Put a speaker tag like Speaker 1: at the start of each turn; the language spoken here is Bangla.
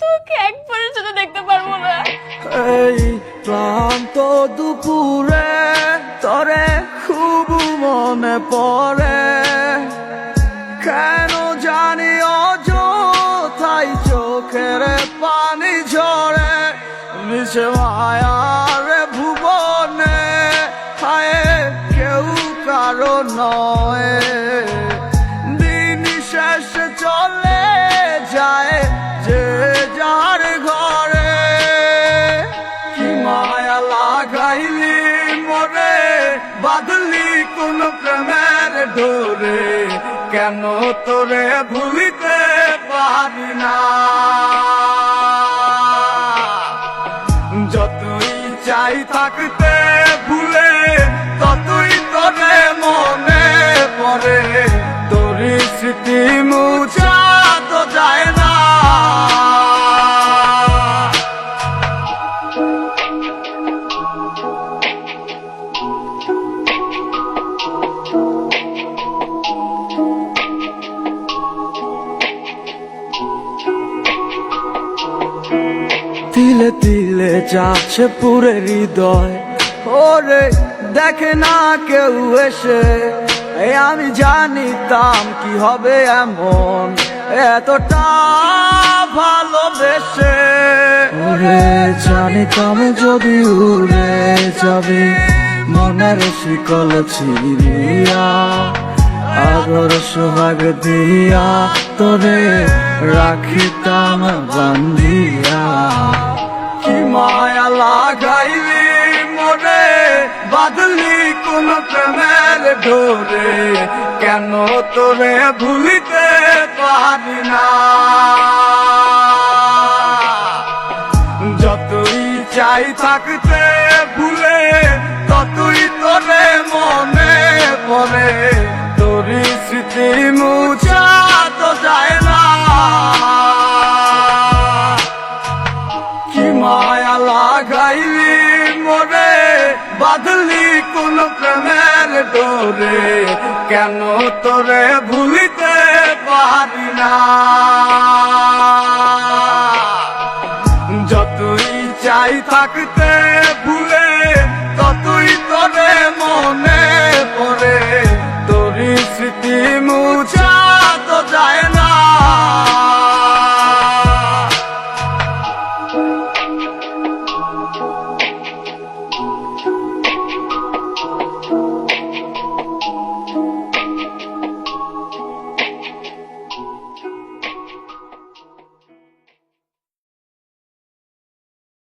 Speaker 1: তোকে একবারের জন্য দেখতে পারবো না।
Speaker 2: এই ক্লান্ত দুপুরে তরে খুব মনে পড়ে, কেন জানি অযথাই চোখের পানি ঝরে। মিশে মায়ার ভুবনে হায় কেউ কারো নয়, দিন শেষ চলে যায় যে যার ঘরে। কি মায়া লাগাইলি মরে, বাঁধলি কোন প্রেমের ডোরে, কেন তোরে ভুলিতে পারি না। যতই চাই থাকতে ভুলে, ততই তোরে মনে পড়ে, তোর স্মৃতি মুছা তো যায় না। তিলে তিলে যাচ্ছে পুরে হৃদয়, ওরে দেখে না কেউ এসে। আমি জানিতাম কি হবে এমন, এতটা ভালোবেসে। ওরে জানিতাম যদি উড়ে যাবি মনের শিকল ছিড়িয়া, আগর সোহাগ দিয়া তোরে রাখিতাম বান্ধিয়া। কি মায়া লাগাইলি মোরে, বাঁধলি কোন প্রেমের ডোরে, কেন তোরে ভুলিতে পারি না। যতই চাই থাকতে ভুলে, ততই তোরে মনে পড়ে, তোর স্মৃতি মুছা তো যায় না। কি মায়া লাগাইলি মোরে, বাঁধলি কোন প্রেমের ডোরে, কেন তোরে ভুলিতে পারি না।